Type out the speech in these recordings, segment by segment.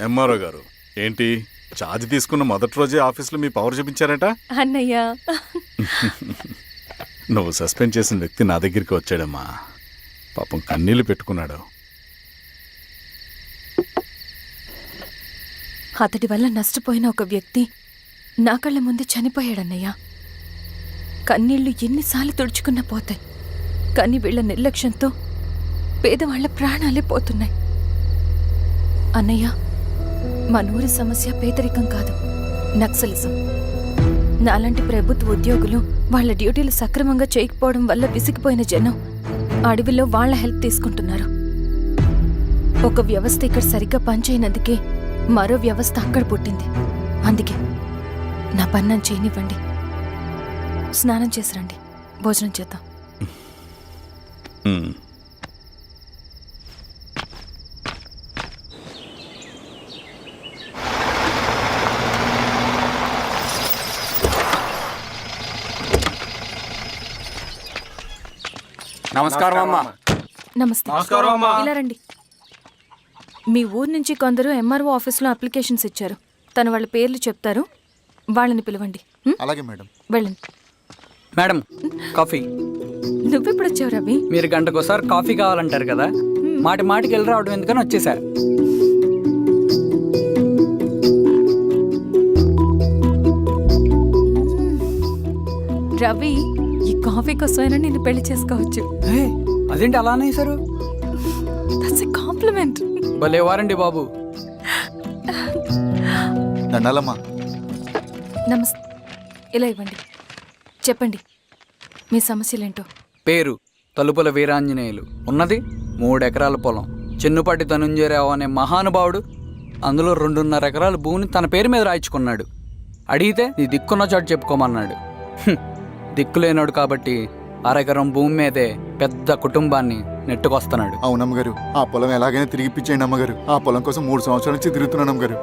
MRO గారు ఏంటి charge తీసుకున్న మొదటి రోజే ఆఫీస్లో మీ పవర్ చూపించారట అన్నయ్య. నువ్వు సస్పెండ్ చేసిన వ్యక్తి నా దగ్గరికి వచ్చాడమ్మా. పాపం కన్నీళ్లు పెట్టుకున్నాడు. అతడి వల్ల నష్టపోయిన ఒక వ్యక్తి నా కళ్ళ ముందు చనిపోయాడన్నయ్య. కన్నీళ్లు ఎన్నిసార్లు తుడుచుకున్నా పోతాయి, కానీ వీళ్ల నిర్లక్ష్యంతో పేదవాళ్ల ప్రాణాలే పోతున్నాయి. అన్నయ్య, మనూరి సమస్య పేదరికం కాదు, నక్సలిజం. నాలాంటి ప్రభుత్వ ఉద్యోగులు వాళ్ల డ్యూటీలు సక్రమంగా చేయకపోవడం వల్ల విసిగిపోయిన జనం అడవిలో వాళ్ల హెల్ప్ తీసుకుంటున్నారు. ఒక వ్యవస్థ ఇక్కడ సరిగ్గా పనిచేయనందుకే మరో వ్యవస్థ అక్కడ పుట్టింది. అందుకే నా పన్నం చేయనివ్వండి. స్నానం చేసిరండి, భోజనం చేద్దాం. నమస్కారం అమ్మా. నమస్తే. ఇలా రండి. మీ ఊరు నుంచి కొందరు ఎంఆర్ఓ ఆఫీస్లో అప్లికేషన్స్ ఇచ్చారు. తను వాళ్ళ పేర్లు చెప్తారు, వాళ్ళని పిలవండి. అలాగే మేడం. వెళ్ళండి. Madam, coffee. నువ్వెప్పుడు వచ్చావు రవి? మీరు గంటకోసారి కాఫీ కావాలంటారు కదా, మాటి మాటికి వెళ్ళి రావడం ఎందుకని వచ్చేసా. రవి, ఈ కాఫీ కోసమైనా నిన్ను పెళ్లి చేసుకోవచ్చు. అదేంటి అలా అనేసారు? That's a compliment. భలే వారండి బాబు. దండాలమ్మా. నమస్తే. ఇలా ఇవ్వండి. చెప్పండి మీ సమస్యలేంటో. పేరు తలుపుల వీరాంజనేయులు. ఉన్నది 3 ఎకరాల పొలం. చిన్నుపాటి ధనుంజయరావు అనే మహానుభావుడు అందులో 2.5 ఎకరాల భూమిని తన పేరు మీద రాయించుకున్నాడు. అడిగితే నీ దిక్కున్న చోటు చెప్పుకోమన్నాడు. దిక్కులేనాడు కాబట్టి 1/2 ఎకరం భూమి మీదే పెద్ద కుటుంబాన్ని నెట్టుకొస్తున్నాడు. అవునమ్మగారు, ఆ పొలం ఎలాగైనా తిరిగిప్పించేయండి అమ్మగారు. ఆ పొలం కోసం 3 సంవత్సరాల నుంచి తిరుగుతున్నాను అమ్మగారు.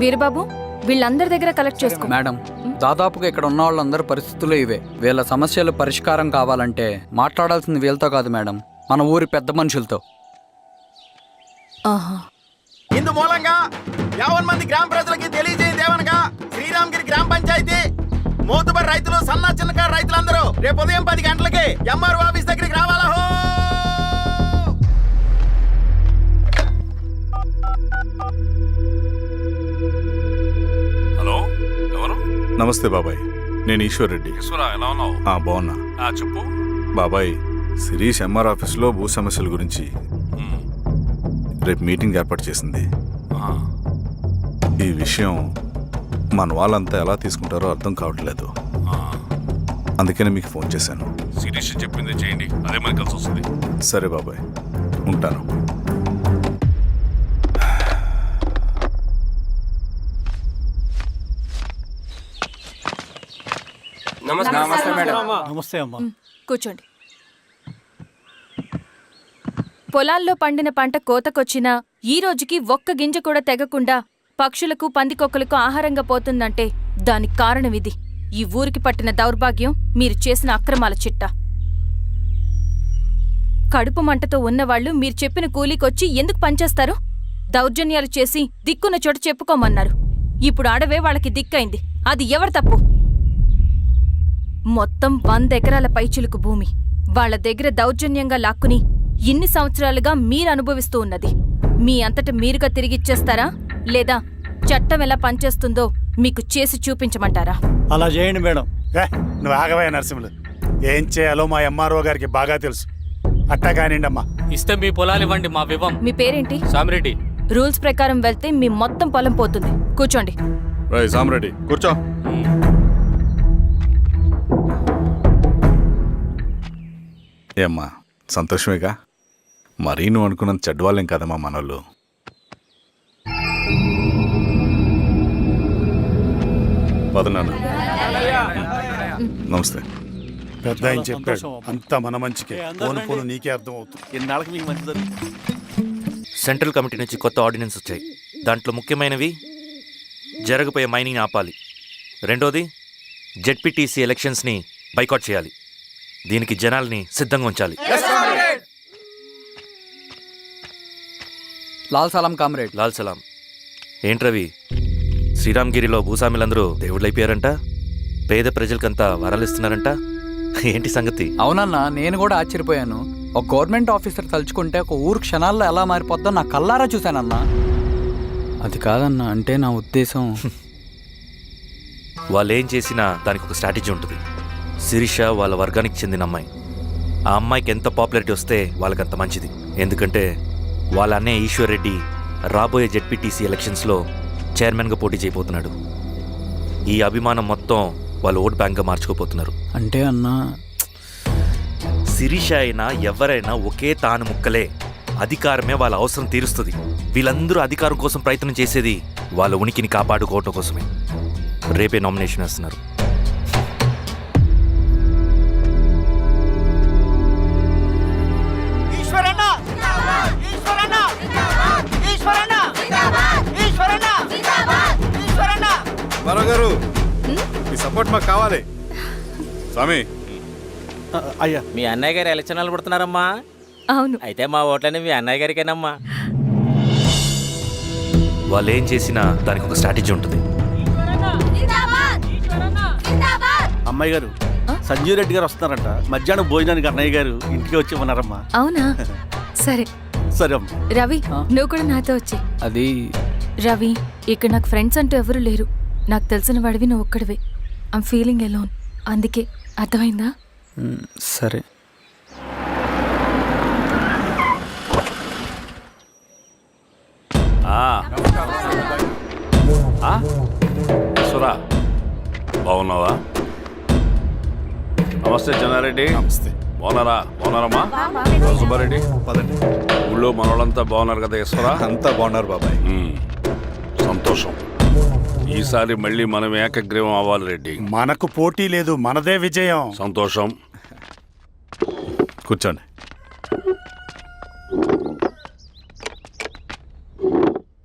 వీరబాబు, వీళ్ళందరి దగ్గర కలెక్ట్ చేసుకో. మేడం, దాదాపుగా ఇక్కడ ఉన్న వాళ్ళందరి పరిస్థితులు ఇవే. వీళ్ళ సమస్యలు పరిష్కారం కావాలంటే మాట్లాడాల్సింది వీళ్ళతో కాదు మేడం, మన ఊరి పెద్ద మనుషులతో. ఇందు మూలంగా 50 మంది గ్రామ ప్రజలకి తెలియజేయదేవనగా శ్రీరామగిరి గ్రామ పంచాయతీ మోతుబరి రైతులు, సన్న చిన్నకారు రైతులందరూ రేపు ఉదయం 10 గంటలకి ఎంఆర్ఓ ఆఫీస్ దగ్గరికి రావాలా. హలో, ఎవరు? నమస్తే బాబాయ్, నేను ఈశ్వర్ రెడ్డి. ఎలా ఉన్నావు? బాగున్నా. చెప్పు బాబాయ్, శిరీష్ ఎంఆర్ ఆఫీస్లో భూ సమస్యల గురించి రేపు మీటింగ్ ఏర్పాటు చేసింది. ఈ విషయం మన వాళ్ళంతా ఎలా తీసుకుంటారో అర్థం కావట్లేదు. అందుకనే మీకు ఫోన్ చేశాను. శిరీష్ చెప్పింది చేయండి, అదే మనకి కలిసి వస్తుంది. సరే బాబాయ్, ఉంటాను. నమస్తే మేడం. నమస్తే అమ్మా. కూర్చోండి. పొలాల్లో పండిన పంట కోతకొచ్చినా ఈ రోజుకి ఒక్క గింజ కూడా తెగకుండా పక్షులకు, పందికొక్కలకు ఆహారంగా పోతుందంటే దానికి కారణం ఇది. ఈ ఊరికి పట్టిన దౌర్భాగ్యం మీరు చేసిన అక్రమాల చిట్టా. కడుపు మంటతో ఉన్నవాళ్లు మీరు చెప్పిన కూలీకొచ్చి ఎందుకు పనిచేస్తారు? దౌర్జన్యాలు చేసి దిక్కున్న చోట చెప్పుకోమన్నారు. ఇప్పుడు అడవే వాళ్ళకి దిక్కైంది. అది ఎవరి తప్పు? మొత్తం 100 ఎకరాల పైచిలుకు భూమి వాళ్ల దగ్గర దౌర్జన్యంగా లాక్కుని ఇన్ని సంవత్సరాలుగా మీరు అనుభవిస్తూ ఉన్నది. మీ అంతట మీరుగా తిరిగిచ్చేస్తారా, లేదా చట్టం ఎలా పనిచేస్తుందో మీకు చేసి చూపించమంటారా? అలా చేయండి మేడం. నువ్వు ఆగవయ్య నరసింహులు. ఏం చేయాలో మా ఎంఆర్ఓ గారికి బాగా తెలుసు. అట్టా కానివ్వండి అమ్మా. ఇస్తే మీ పొలాలు ఇవ్వండి, మా వివం. మీ పేరేంటి? సామిరెడ్డి. రూల్స్ ప్రకారం వెళ్తే మీ మొత్తం పొలం పోతుంది. కూర్చోండి. సామిరెడ్డి కూర్చో. ఏమ్మా, సంతోషమేగా? మరీ నువ్వు అనుకున్నంత చెడ్డవాళ్ళేం కదమ్మా మనోళ్ళు. పదనాన్న. నమస్తే. పెద్ద ఆయన చెప్పాడు, అంతా మన మంచికే. పోను పోను నీకే అర్థం అవుతుంది. ఎన్నాళ్ళకి మీకు మంచి జరుగుతుంది. సెంట్రల్ కమిటీ నుంచి కొత్త ఆర్డినెన్స్ వచ్చాయి. దాంట్లో ముఖ్యమైనవి జరగబోయే మైనింగ్ ఆపాలి. రెండోది జెడ్పీటీసీ ఎలక్షన్స్ని బైకాట్ చేయాలి. దీనికి జనాల్ని సిద్ధంగా ఉంచాలి. లాల్ సలాం కామ్రేడ్. లాల్ సలాం. ఏంట్రవి, శ్రీరామ్గిరిలో భూస్వాములందరూ దేవుళ్ళైపోయారంట, పేద ప్రజలకంతా వరాలు ఇస్తున్నారంట, ఏంటి సంగతి? అవునన్నా, నేను కూడా ఆశ్చర్యపోయాను. ఒక గవర్నమెంట్ ఆఫీసర్ తలుచుకుంటే ఒక ఊరు క్షణాల్లో ఎలా మారిపోద్దో నా కల్లారా చూశానన్నా. అది కాదన్నా, అంటే నా ఉద్దేశం వాళ్ళు ఏం చేసినా దానికి ఒక స్ట్రాటజీ ఉంటుంది. శిరీష వాళ్ళ వర్గానికి చెందిన అమ్మాయి. ఆ అమ్మాయికి ఎంత పాపులారిటీ వస్తే వాళ్ళకంత మంచిది. ఎందుకంటే వాళ్ళ అన్నయ్య ఈశ్వర్ రెడ్డి రాబోయే జెడ్పీటీసీ ఎలక్షన్స్లో చైర్మన్గా పోటీ చేయబోతున్నాడు. ఈ అభిమానం మొత్తం వాళ్ళు ఓట్ బ్యాంక్గా మార్చుకోపోతున్నారు. అంటే అన్నా, శిరీష అయినా ఎవరైనా ఒకే తాను ముక్కలే. అధికారమే వాళ్ళ అవసరం తీరుస్తుంది. వీళ్ళందరూ అధికారం కోసం ప్రయత్నం చేసేది వాళ్ళ ఉనికిని కాపాడుకోవటం కోసమే. రేపే నామినేషన్ వేస్తున్నారు. గారు మీ సపోర్ట్ మాకు కావాలి. స్వామి, అయ్యా, మీ అన్నయ్య గారు ఎలక్షన్లు పడుతున్నారమ్మా. అవును. అయితే మా ఓట్లని మీ అన్నయ్య గారికేనమ్మా. వాళ్ళు ఏం చేసినా దానికి ఒక స్ట్రాటజీ ఉంటుంది. అమ్మాయి గారు, సంజీవ్ రెడ్డి గారు వస్తున్నారంట. మధ్యాహ్నం భోజనానికి అన్నయ్య గారు ఇంటికి వచ్చి ఉన్నారమ్మా. అవునా? సరే సరే అమ్మా. రవి, నువ్వు కూడా నాతో వచ్చి. అది రవి, ఇక్కడ నాకు ఫ్రెండ్స్ అంటూ ఎవరు లేరు. నాకు తెలిసిన వాడివి నువ్వు ఒక్కడివే. I'm feeling alone. అందుకే, అర్థమైందా? సరే. సురా, బాగున్నావా? నమస్తే చెన్నారెడ్డి. నమస్తే. బాగున్నారమ్మా? సుబ్బారెడ్డి, పదండి. ఊళ్ళో మనోళ్ళంతా బాగున్నారు కదా ఈశ్వరా? అంతా బాగున్నారు బాబాయ్. సంతోషం. ఈసారి మళ్ళీ మనం ఏకగ్రీవం అవ్వాలి రెడ్డి. మనకు పోటీ లేదు, మనదే విజయం. సంతోషం. కూర్చోండి.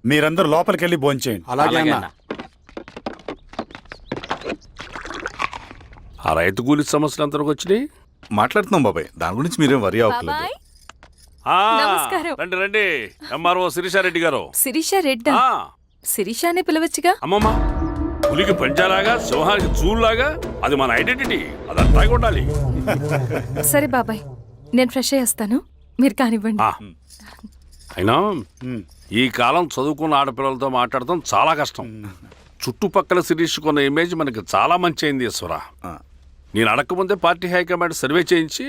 మీరందరూ లోపలికి వెళ్ళి భోంచేయండి. అలాగే అన్న. ఆ రైతు కూలి సమస్యలు ఎంతవరకు వచ్చినాయి? మాట్లాడుతున్నాం బాబాయ్, దాని గురించి మీరేం వరి అవ్వట్లేదు. బాబాయ్, ఆ, నమస్కారం. రండి రండి. ఎంఆర్ఓ శిరీషారెడ్డి గారు. శిరీష రెడ్డా? ఆ, శిరీష అనే పిలవచ్చుగా. అమ్మమ్మ, పులికి పంచాలాగా సింహానికి చూలాగా అది మన ఐడెంటిటీ. అది అట్టాగే ఉండాలి. సరే బాబాయ్, నేను ఫ్రెష్ అయ్యేస్తాను, మీరు కానివ్వండి. ఆ, అయినా ఈ కాలం చదువుకున్న ఆడపిల్లలతో మాట్లాడటం చాలా కష్టం. చుట్టుపక్కల శిరీషకున్న ఇమేజ్ మనకి చాలా మంచి అయింది ఈశ్వరా. నేను అడగకముందే పార్టీ హైకమాండ్ సర్వే చేయించి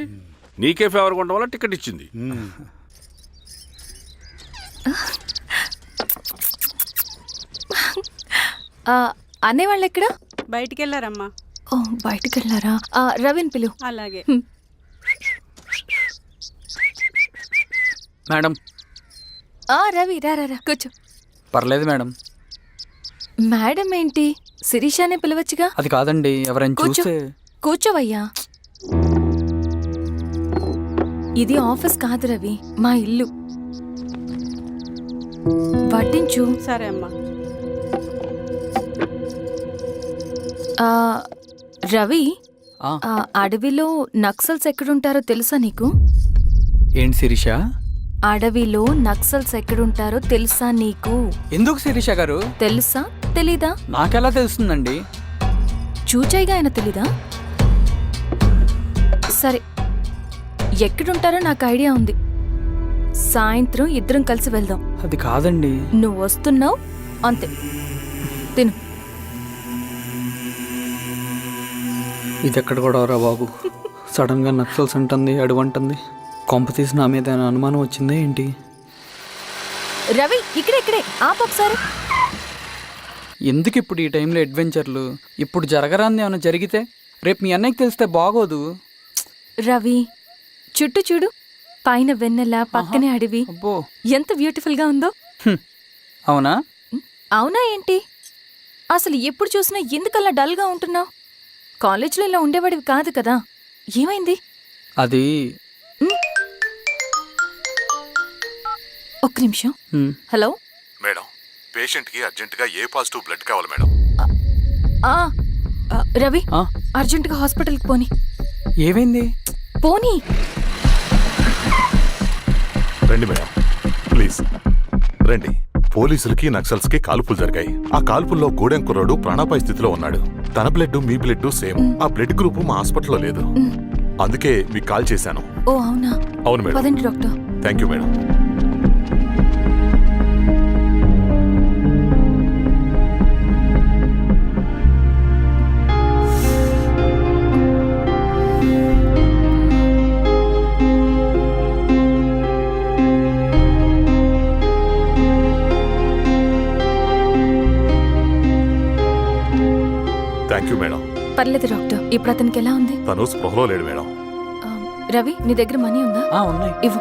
నీకే ఫేవర్గా ఉండడం వల్ల టికెట్ ఇచ్చింది. అనేవాళ్ళు ఎక్కడ? బయటికి వెళ్ళారమ్మా. ఓ, బయటికి వెళ్ళారా? రవిని పిలువు. అలాగే. మేడం. రవి, రా రా రా, కూర్చో. పర్లేదు మేడం. మేడం ఏంటి? శిరీషానే పిలవచ్చుగా. అది కాదండి, ఎవరైనా కూర్చో. చూస్తే. కూర్చోవయ్యా. ఇది ఆఫీస్ కాదు రవి, మా ఇల్లు. వడ్డించు. సరే అమ్మా. రవి, ఆ, అడవిలో నక్సల్స్ ఎక్కడుంటారో తెలుసా నీకు? ఏంటి శిరీష? అడవిలో నక్సల్స్ ఎక్కడుంటారో తెలుసా నీకు? ఎందుకు శిరీష గారు? తెలుసా తెలీదా? నాకెలా తెలుస్తుందండి? చూచాయిగా ఆయన తెలీదా? సరే, ఎక్కడుంటారో నాకు ఐడియా ఉంది. సాయంత్రం ఇద్దరం కలిసి వెళ్దాం. అది కాదండి. నువ్వు వస్తున్నావు అంతే. తిను. ఇది ఎక్కడ కూడా రా బాబు. సడన్ గా నక్సల్స్ అంటుంది, అడుగుంటుంది. కొంప తీసి నా మీద ఏమైనా అనుమానం వచ్చిందా ఏంటి? రవి, ఇక్కడే ఆపొకసారి. ఎందుకు ఇప్పుడు ఈ టైంలో అడ్వెంచర్లు? ఇప్పుడు జరగరాంది ఏమైనా జరిగితే రేపు మీ అన్నయ్యకి తెలిస్తే బాగోదు. రవి, చుట్టూ చూడు. పైన వెన్నెల, పక్కనే అడవి. అబ్బో, ఎంత బ్యూటిఫుల్ గా ఉందో. అవునా? అవునా ఏంటి? అసలు ఎప్పుడు చూసినా ఎందుకలా డల్ గా ఉంటున్నావు? కాలేజీలో ఇలా ఉండేవాడివి కాదు కదా, ఏమైంది? అది ఒక్క నిమిషం. హలో మేడం, పేషెంట్కి అర్జెంటుగా ఏ పాజిటివ్ బ్లడ్ కావాలి మేడం. రవి, అర్జెంటుగా హాస్పిటల్కి పోనీ. ఏమైంది? పోనీ. రండి మేడం, ప్లీజ్ రండి. పోలీసులకి నక్సల్స్ కి కాల్పులు జరిగాయి. ఆ కాల్పుల్లో గూడెం కుర్రాడు ప్రాణాపాయ స్థితిలో ఉన్నాడు. తన బ్లడ్ మీ బ్లడ్ సేమ్. ఆ బ్లడ్ గ్రూప్ మా హాస్పిటల్లో లేదు. అందుకే మీకు కాల్ చేశాను. ఓ అవునా? అవును మేడం. పదండి doctor. Thank you madam. Thank you madam. పర్లేదు డాక్టర్. ఇప్పుడు అతనికి ఎలా ఉంది? తను స్పృహలో లేడు మేడం. రవి, నీ దగ్గర మనీ ఉందా? ఉన్నాయి. ఇవ్వు.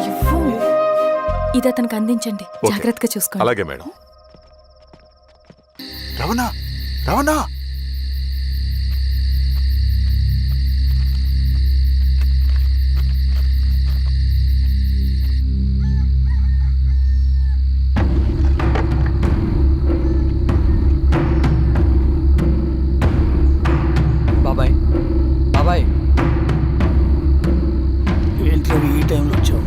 ఇవ్వు. ఇది అతనికి అందించండి. ఓకే. జాగ్రత్తగా చూసుకోండి. అలాగే మేడం. రవణ రవణ బాబాయ్, బాబాయ్, ఏంట్లో ఈ టైంలో వచ్చావు?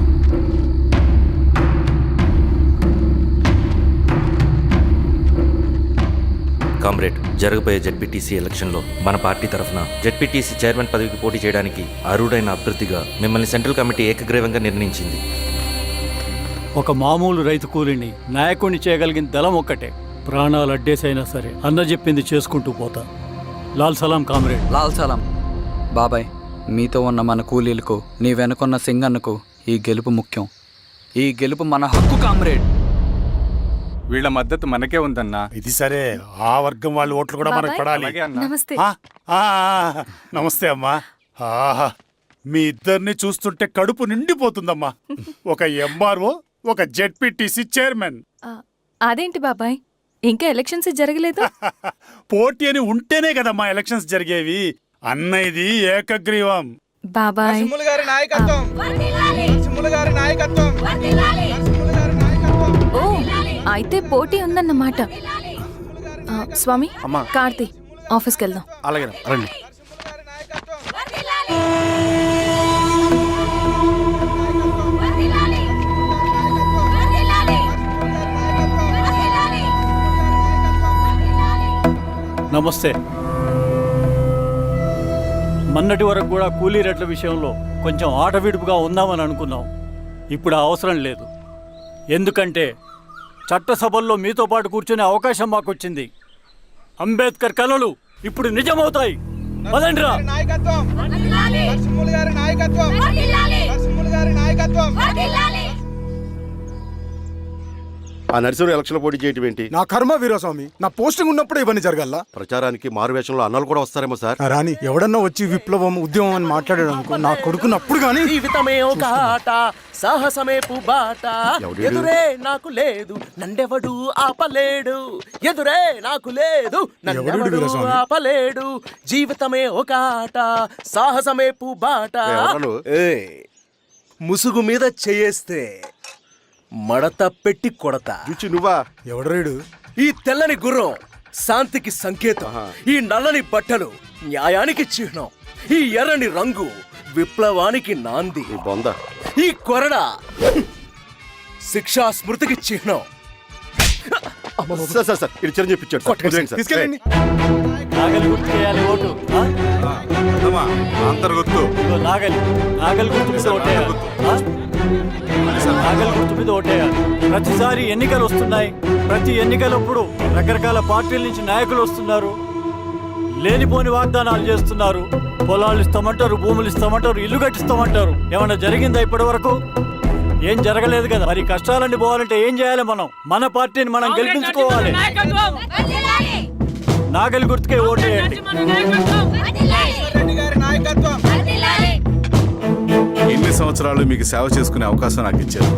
కామ్రేడ్, జరగబోయే జెడ్పీటీసీ ఎలక్షన్లో మన పార్టీ తరఫున జెడ్పీటీసీ చైర్మన్ పదవికి పోటీ చేయడానికి అర్హుడైన అభ్యర్థిగా మిమ్మల్ని సెంట్రల్ కమిటీ ఏకగ్రీవంగా నిర్ణయించింది. ఒక మామూలు రైతు కూలీని నాయకుడిని చేయగలిగిన దళం ఒక్కటే. ప్రాణాలు అడ్డేసైనా సరే అన్న చెప్పింది చేసుకుంటూ పోతా. లాల్ సలాం కామ్రేడ్. లాల్ సలాం. బాబాయ్, మీతో ఉన్న మన కూలీలకు, నీ వెనుకున్న సింగన్నకు ఈ గెలుపు ముఖ్యం. ఈ గెలుపు మన హక్కు కామ్రేడ్. వీళ్ళ మద్దతు మనకే ఉందన్నా. ఇది సరే, ఆ వర్గం వాళ్ళ ఓట్లు కూడా మనకు పడాలి. నమస్తే. నమస్తే అమ్మా. ఆహా, మీ ఇద్దరిని చూస్తుంటే కడుపు నిండిపోతుందమ్మా. ఒక ఎంఆర్ఓ, ఒక జెడ్పీటీసీ చైర్మన్. అదేంటి బాబాయ్, ఇంకా ఎలక్షన్స్ జరగలేదు? పోటీ అని ఉంటేనే కదమ్మా ఎలక్షన్స్ జరిగేవి. అన్నయ్యది ఏకగ్రీవం. బాబాయ్, ఓ అయితే పోటీ ఉందన్నమాట. స్వామి, కార్తీ, ఆఫీస్కి వెళ్దాం. అలాగే రండి. నమస్తే. మొన్నటి వరకు కూడా కూలీ రేట్ల విషయంలో కొంచెం ఆటవిడుపుగా ఉందామని అనుకున్నాం. ఇప్పుడు ఆ అవసరం లేదు. ఎందుకంటే చట్టసభల్లో మీతో పాటు కూర్చునే అవకాశం మాకొచ్చింది. అంబేద్కర్ కలలు ఇప్పుడు నిజమవుతాయి. పదండ్రా. ఆ నర్సరీ ఎలక్షన్ పోటీ చేయటం ఏంటి? నా కర్మ వీరస్వామి, నా పోస్టింగ్ ఉన్నప్పుడు ఇవన్నీ జరగాల. ప్రచారానికి మారువేషంలో అన్నాలు కూడా వస్తారేమో సార్. రాని ఎవడన్నా వచ్చి విప్లవం ఉద్యమం అని మాట్లాడాడు అనుకో, నా కొడుకున్నప్పుడు గానీ జీవితమే ఒక ఆట, సాహసమే పుబాట. ఎదురే నాకు లేదు, నన్నెవడు ఆపలేడు. ఎదురే నాకు లేదు, నన్నెవడు ఆపలేడు. జీవితమే ఒక ఆట, సాహసమే పుబాట. ముసుగు మీద చేయేస్తే మడత పెట్టి కొడతా. నువ్వా? ఎవడరేడు? ఈ తెల్లని గుర్రం శాంతికి సంకేతం. ఈ నల్లని బట్టలు న్యాయానికి చిహ్నం. ఈ ఎర్రని రంగు విప్లవానికి నాంది. ఈ కొరడ శిక్షా స్మృతికి చిహ్నం. ఇది చిరంజీవి తీసుకెళ్ళండి. నాగలి గుర్తుకేయాలి ఓటు. ఇదిగో నాగలి, నాగలి గుర్తు మీద ఓటేయాలి. నాగలి గుర్తు మీద ఓటేయాలి. ప్రతిసారి ఎన్నికలు వస్తున్నాయి. ప్రతి ఎన్నికలప్పుడు రకరకాల పార్టీల నుంచి నాయకులు వస్తున్నారు. లేనిపోని వాగ్దానాలు చేస్తున్నారు. పొలాలు ఇస్తామంటారు, భూములు ఇస్తామంటారు, ఇల్లు కట్టిస్తామంటారు. ఏమన్నా జరిగిందా ఇప్పటి వరకు? ఏం జరగలేదు కదా. మరి కష్టాలన్నీ పోవాలంటే ఏం చేయాలి? మనం మన పార్టీని మనం గెలిపించుకోవాలి. నాగలి గుర్తుకే ఓటేయండి. ఇన్ని సంవత్సరాలు మీకు సేవ చేసుకునే అవకాశం నాకు ఇచ్చారు.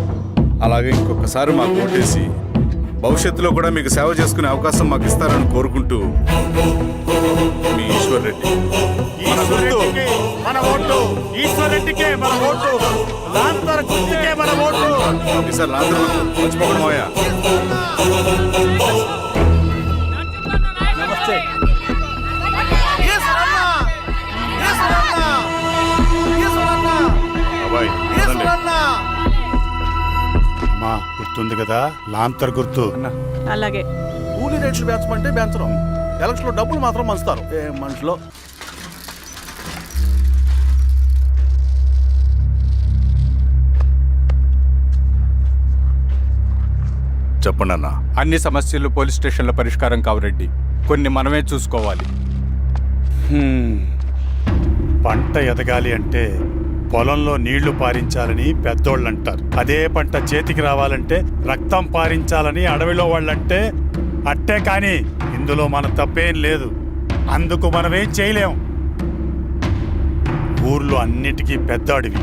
అలాగే ఇంకొకసారి మాకు ఓటేసి భవిష్యత్తులో కూడా మీకు సేవ చేసుకునే అవకాశం మాకు ఇస్తారని కోరుకుంటూ, మీ ఈశ్వర్ రెడ్డి. మన ఓటు ఈశ్వర్ రెడ్డికే, మన ఓటు లాంతర్ గుర్తుకే, మన ఓటు. సార్ రాత్రి మర్చిపోకుండా పోయా. నమస్తే. అబ్బాయి, రండి. గుర్తుంది కదా లాంతర్ గుర్తు. అలాగే. కూలీ రేట్లు పెంచమంటే పెంచడం, ఎలక్షన్ లో డబ్బులు మాత్రం పంచుతారు. ఏ మనుషులో చెప్పండి అన్న. అన్ని సమస్యలు పోలీస్ స్టేషన్లో పరిష్కారం కావు రెడ్డి, కొన్ని మనమే చూసుకోవాలి. పంట ఎదగాలి అంటే పొలంలో నీళ్లు పారించాలని పెద్దోళ్ళు అంటారు. అదే పంట చేతికి రావాలంటే రక్తం పారించాలని అడవిలో వాళ్ళంటే అట్టే. కానీ ఇందులో మన తప్పేం లేదు, అందుకు మనమేం చేయలేం. ఊర్లో అన్నిటికీ పెద్ద అడవి,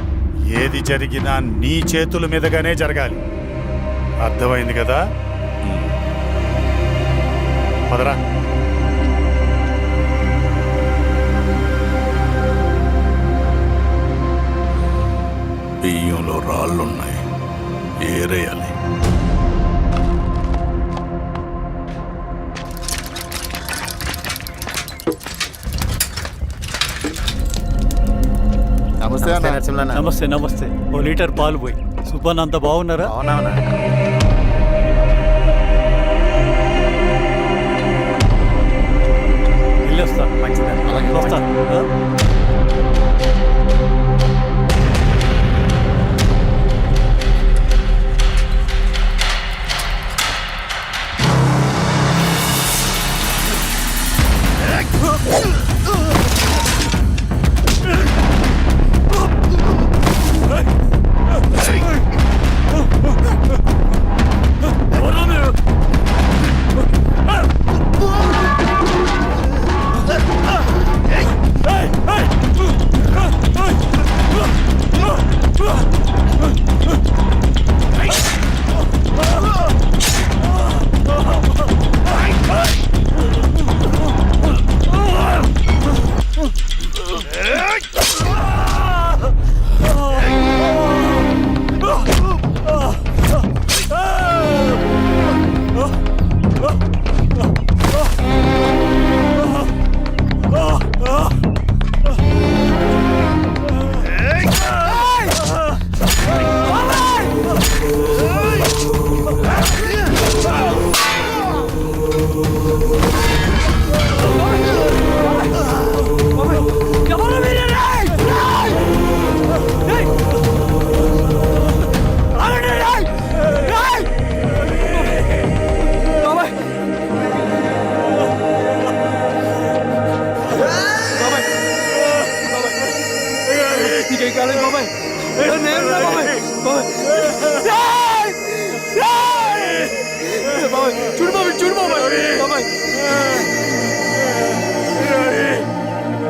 ఏది జరిగినా నీ చేతుల మీదగానే జరగాలి. అర్థమైంది కదా? పదరా. బియ్యంలో రాళ్ళున్నాయి, ఏరేయాలి. నమస్తే అన్న. నమస్తే నమస్తే. ఓ లీటర్ పాలు పోయి. సుబ్బన్ అంత బాగున్నారా? వెళ్ళొస్తాను. మంచిది, వస్తాను.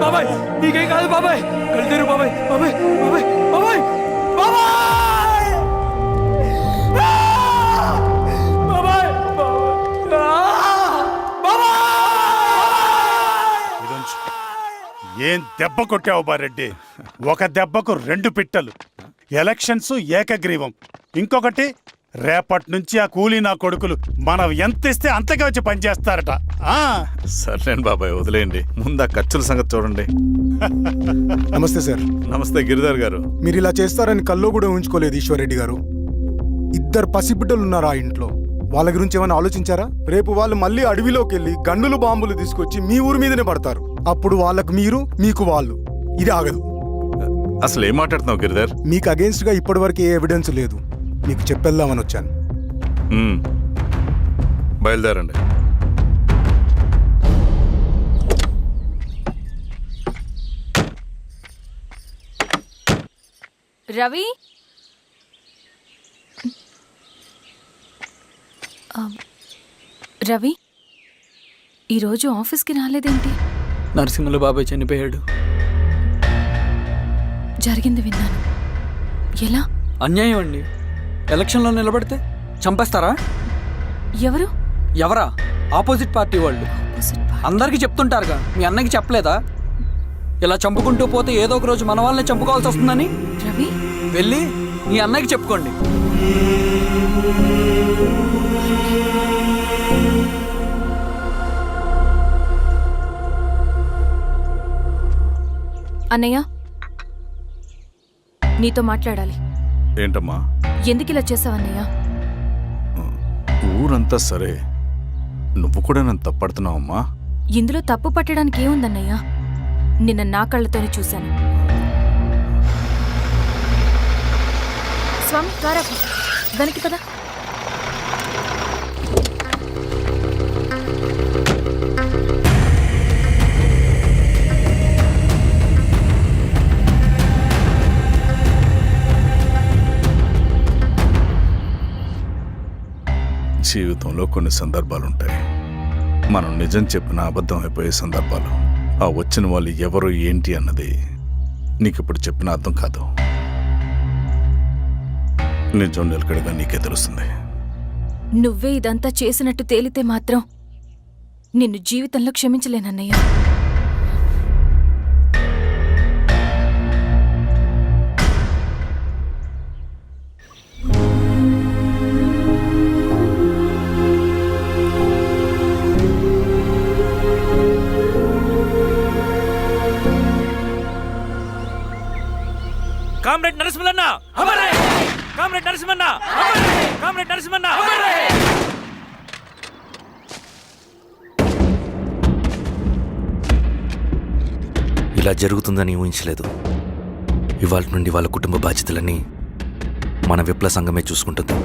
బాబాయ్ నీకేం కాదు బాబాయ్, కళ్ళు బాబాయ్. బాబాయ్ బాబాయ్ బాబాయ్ బాబాయ్ బాబాయ్ ఏం దెబ్బ కొట్టావు బారెడ్డి? ఒక దెబ్బకు 2 పిట్టలు. ఎలక్షన్స్ ఏకగ్రీవం. ఇంకొకటి, రేపటి నుంచి ఆ కూలీ నా కొడుకులు మనం ఎంత ఇస్తే అంతగా వచ్చి పనిచేస్తారట. సర్లేండి బాబాయ్, వదిలేయండి. ముందు ఆ ఖర్చుల సంగతి చూడండి. నమస్తే సార్. నమస్తే గిరిధర్ గారు. మీరు ఇలా చేస్తారని కల్లో కూడా ఉంచుకోలేదు ఈశ్వర్రెడ్డి గారు. 2 పసిబిడ్డలు ఉన్నారు ఆ ఇంట్లో, వాళ్ళ గురించి ఏమైనా ఆలోచించారా? రేపు వాళ్ళు మళ్ళీ అడవిలోకి వెళ్ళి గన్నులు బాంబులు తీసుకొచ్చి మీ ఊరి మీదనే పడతారు. అప్పుడు వాళ్ళకు మీరు, మీకు వాళ్ళు. ఇది ఆగదు. అసలు ఏం మాట్లాడుతున్నావు గిరిధర్? మీకు అగేన్స్ట్ గా ఇప్పటివరకు ఏ ఎవిడెన్స్ లేదు, మీకు చెప్పేద్దామని వచ్చాను. బయలుదేరండి. రవి, రవి ఈరోజు ఆఫీస్కి రాలేదేంటి? నరసింహుల బాబాయ్ చనిపోయాడు. జరిగింది విన్నాను. ఎలా? అన్యాయం అండి. ఎలక్షన్లో నిలబడితే చంపేస్తారా? ఎవరు? ఎవరా? ఆపోజిట్ పార్టీ వాళ్ళు. అందరికీ చెప్తుంటారుగా, మీ అన్నకి చెప్పలేదా? ఇలా చంపుకుంటూ పోతే ఏదో ఒక రోజు మన వాళ్ళని చంపుకోవాల్సి వస్తుందని. రవి, వెళ్ళి మీ అన్నకి చెప్పుకోండి. అన్నయ్య, నీతో మాట్లాడాలి. ఏంటమ్మా? ఎందుకు ఇలా చేసావన్నయ్య? ఊరంతా సరే, నువ్వు కూడా నన్ను తప్పడుతున్నావమ్మా. ఇందులో తప్పు పట్టడానికి ఏముందన్నయ్యా? నిన్న నా కళ్ళతోనే చూశాను. స్వామి త్వరకు దానికి పద. జీవితంలో కొన్ని సందర్భాలుంటాయి, మనం నిజం చెప్పిన అబద్ధం అయిపోయే సందర్భాలు. ఆ వచ్చిన వాళ్ళు ఎవరు ఏంటి అన్నది నీకిప్పుడు చెప్పిన అర్థం కాదు. నిజం నిలకడగా నీకే తెలుస్తుంది. నువ్వే ఇదంతా చేసినట్టు తేలితే మాత్రం నిన్ను జీవితంలో క్షమించలేనన్నయ్యా. Comrade Narasimhanna, comrade Narasimhanna, comrade Narasimhanna. ఇలా జరుగుతుందని ఊహించలేదు. ఇవాళ నుండి వాళ్ళ కుటుంబ బాధ్యతలన్నీ మన విప్లవ సంఘమే చూసుకుంటుంది.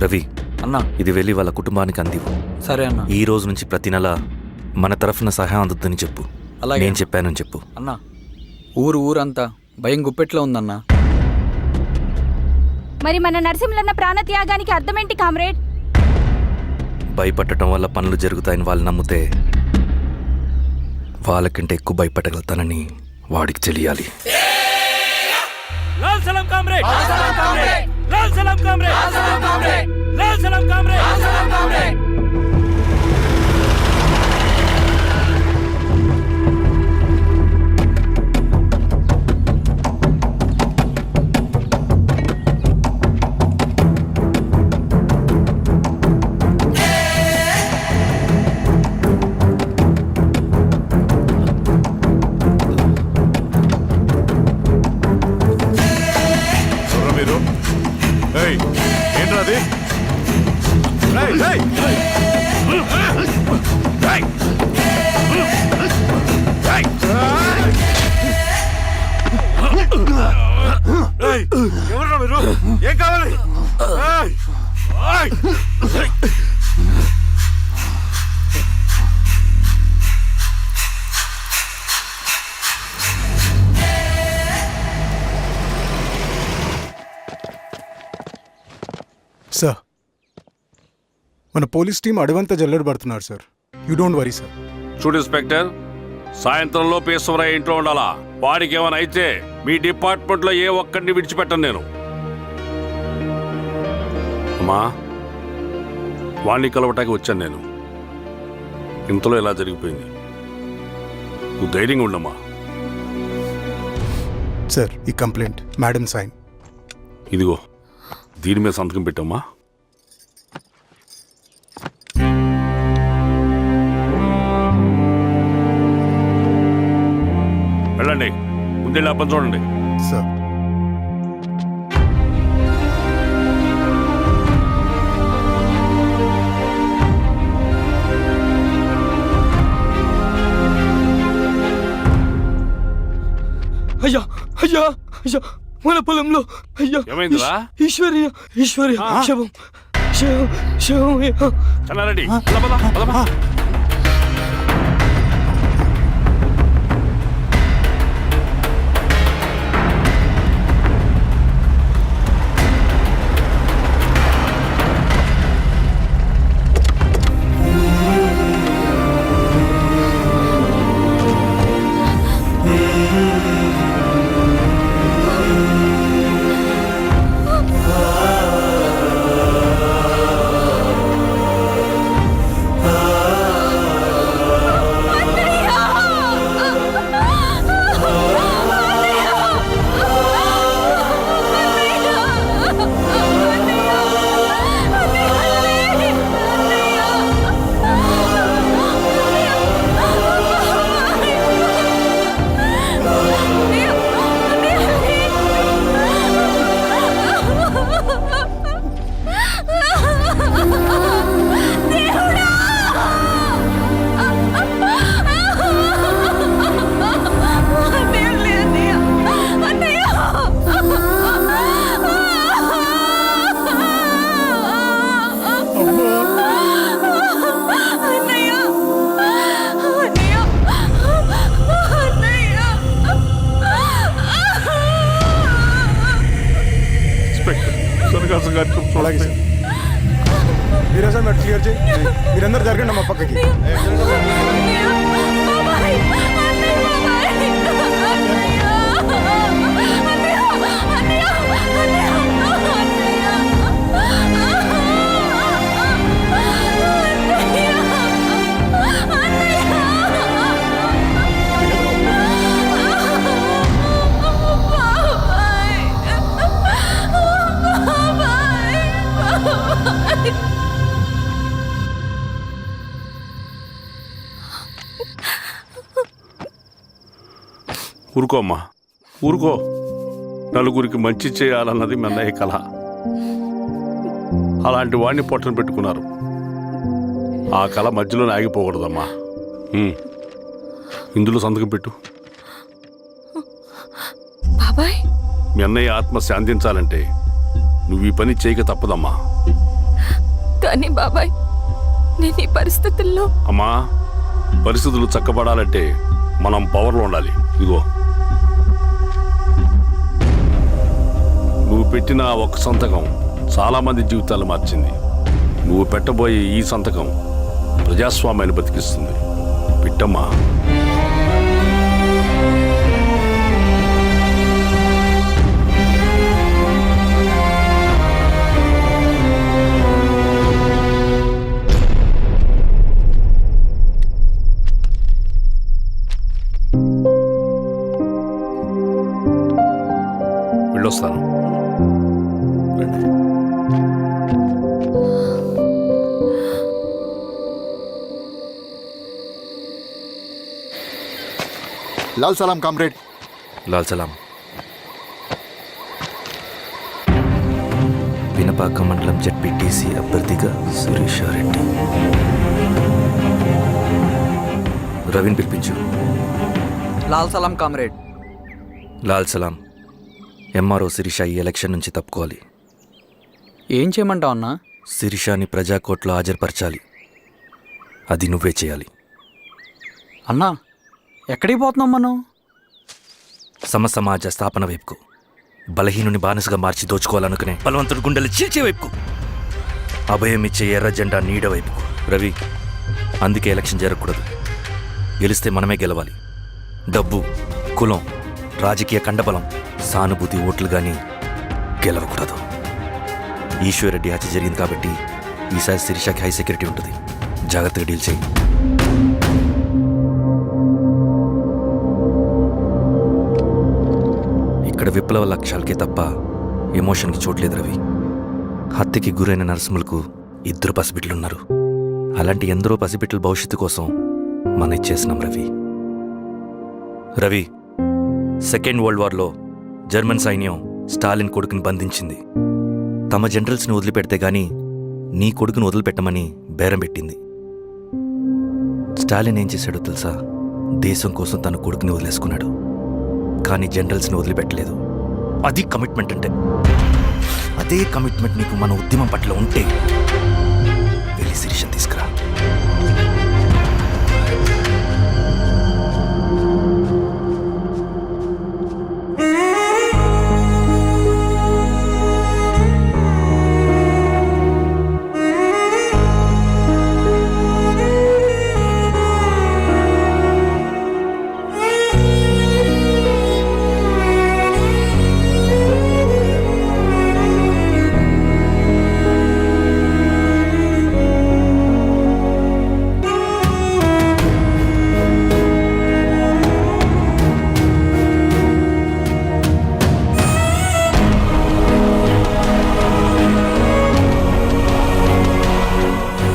రవి అన్నా, ఇది వెళ్ళి వాళ్ళ కుటుంబానికి అందివు. సరే అన్నా. ఈ రోజు నుంచి ప్రతి నెల మన తరఫున సహాయం అందుతుందని చెప్పు. అలాగే. నేను చెప్పానని చెప్పు. అన్నా, ఊరంతా భయం గుప్పెట్లో ఉందన్నా. మరి మన నరసింహన్న ప్రాణత్యాగానికి అర్థమేంటి కామ్రేడ్? భయపడటం వల్ల పనులు జరుగుతాయని వాళ్ళు నమ్మితే వాళ్ళకంటే ఎక్కువ భయపడగలుగుతానని వాడికి తెలియాలి. లాల్ సలాం కామ్రేడ్, లాల్ సలాం కామ్రేడ్, లాల్ సలాం కామ్రేడ్. మీరు ఏంట్రాది? ఎవరు మీరు? ఏం కావాలి? సార్, మన పోలీస్ టీం అడవంతా జల్లెడ పడుతున్నారు sir. You don't worry sir. చూడు ఇన్స్పెక్టర్, సాయంత్రంలో పేశ్వరయ్య ఇంట్లో ఉండాలా. వాడికి ఏమైనా అయితే మీ డిపార్ట్మెంట్లో ఏ ఒక్కడిని విడిచిపెట్టను నేను. అమ్మా, వాణ్ణి కలవటానికి వచ్చాను నేను. ఇంతలో ఇలా జరిగిపోయింది. నువ్వు ధైర్యంగా ఉండమ్మా. సార్, ఈ కంప్లైంట్ మేడం సైన్. ఇదిగో, దీని మీద సంతకం పెట్టమ్మా. వెళ్ళండి, ముందే అప్పని చూడండి. సార్, అయ్యా అయ్యా అయ్యా, మన పొలంలో అయ్యా. ఏమైందిరా? ఈశ్వర్య శవం శవం శవం. చల్లారెడ్డి, పదమా. అలాగే సార్. మీరేసారి మీరు క్లియర్ చేయి. మీరందరూ జరగండి మా పక్కకి. ఊరుకో అమ్మా, ఊరుకో. నలుగురికి మంచి చేయాలన్నది మీ అన్నయ్య కళ. అలాంటి వాడిని పొట్టను పెట్టుకున్నారు. ఆ కళ మధ్యలోనే ఆగిపోకూడదమ్మా. ఇందులో సంతకం పెట్టు. బాబాయ్, మీ అన్నయ్య ఆత్మ శాంతించాలంటే నువ్వు ఈ పని చేయక తప్పదమ్మా. కానీ బాబాయ్, నేను ఈ పరిస్థితుల్లో... అమ్మా, పరిస్థితులు చక్కబడాలంటే మనం పవర్లో ఉండాలి. ఇదిగో, నువ్వు పెట్టిన ఆ ఒక్క సంతకం చాలా మంది జీవితాలు మార్చింది. నువ్వు పెట్టబోయే ఈ సంతకం ప్రజాస్వామ్యాన్ని బతికిస్తుంది. పెట్టమ్మా. వెళ్ళొస్తాను. లాల్ సలాం కామ్రేడ్. లాల్ సలాం. పినపాక మండలం జెడ్పీటీసీ అభ్యర్థిగా శిరీషారెడ్డి. రవిని పిలిపించు. లాల్ సలాం కామ్రేడ్. లాల్ సలాం. ఎంఆర్ఓ శిరీష ఈ ఎలక్షన్ నుంచి తప్పుకోవాలి. ఏం చేయమంటావు అన్నా? శిరీషాని ప్రజాకోర్టులో హాజరుపరచాలి. అది నువ్వే చేయాలి. అన్నా, ఎక్కడికి పోతున్నాం మనం? సమసమాజ స్థాపన వైపుకు. బలహీనుని బానిసగా మార్చి దోచుకోవాలనుకునే బలవంతుడు గుండెలు చీల్చే వైపుకు. అభయం ఇచ్చే ఎర్ర జెండా నీడ వైపుకు. రవి, అందుకే ఎలక్షన్ జరగకూడదు. గెలిస్తే మనమే గెలవాలి. డబ్బు, కులం, రాజకీయ కండబలం, సానుభూతి ఓట్లు కానీ గెలవకూడదు. ఈశ్వర్రెడ్డి హత్య జరిగింది కాబట్టి ఈసారి శిరీషకి హై సెక్యూరిటీ ఉంటుంది. జాగ్రత్తగా డీల్ చేయి. ఇక్కడ విప్లవ లక్ష్యాలకే తప్ప ఎమోషన్కి చోట్లేదు రవి. హత్యకి గురైన నరసింహులకు 2 పసిబిడ్డలున్నారు. అలాంటి ఎందరో పసిబిడ్డల భవిష్యత్తు కోసం మనం ఇచ్చేసినాం రవి. రవి, సెకండ్ వరల్డ్ వార్లో జర్మన్ సైన్యం స్టాలిన్ కొడుకుని బంధించింది. తమ జనరల్స్ని వదిలిపెడితే గాని నీ కొడుకుని వదిలిపెట్టమని బేరం పెట్టింది. స్టాలిన్ ఏం చేశాడో తెలుసా? దేశం కోసం తన కొడుకుని వదిలేసుకున్నాడు. కానీ జనరల్స్ని వదిలిపెట్టలేదు. అది కమిట్మెంట్ అంటే. అదే కమిట్మెంట్ నీకు మన ఉద్యమం పట్ల ఉంటే వెళ్ళి శిరీషను తీసుకురా.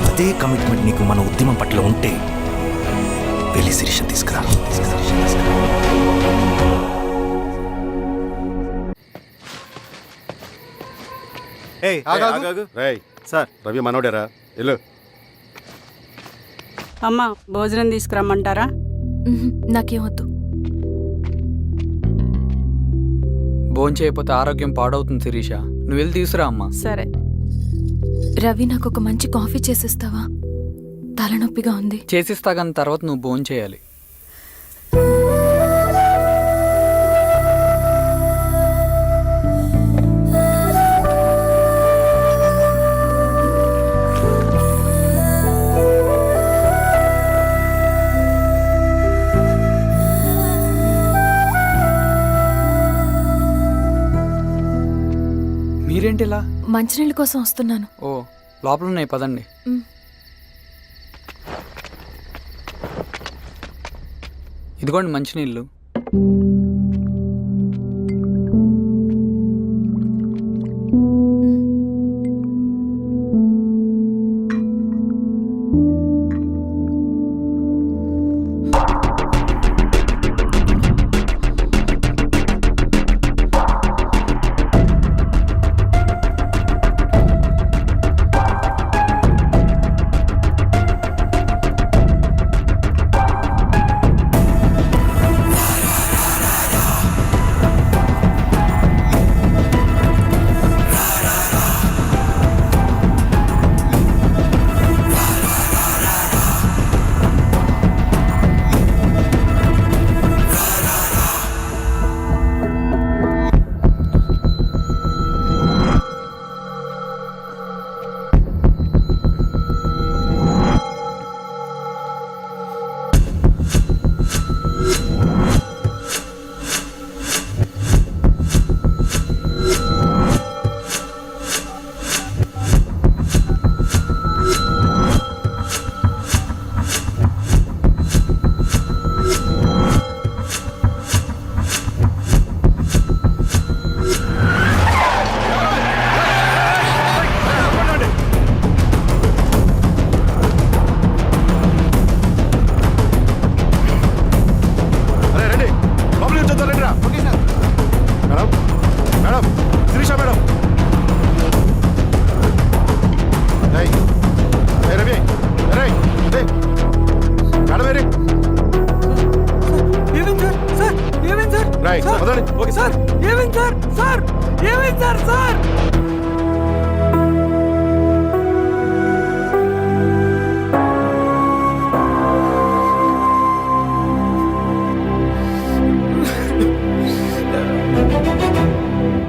అదే కమిట్మెంట్ నీకు మన ఉద్యమం పట్ల ఉంటే వెళ్ళి శిరీషను తీసుకురా. సార్, రవి మనోడేరా? వెళ్ళు. అమ్మా, భోజనం తీసుకురమ్మంటారా? నాకేమొద్దు. భోంచేయకపోతే ఆరోగ్యం పాడవుతుంది శిరీష. నువ్వు వెళ్ళి తీసురా అమ్మా. సరే. రవి, నాకు ఒక మంచి కాఫీ చేసిస్తావా? తలనొప్పిగా ఉంది. చేసిస్తా కానీ తర్వాత నువ్వు భోంచేయాలి. ఏంటి ఇలా? మంచినీళ్ళ కోసం వస్తున్నాను. ఓ లోపల ఉన్నాయి, పదండి. మ్. ఇదిగోండి మంచినీళ్ళు.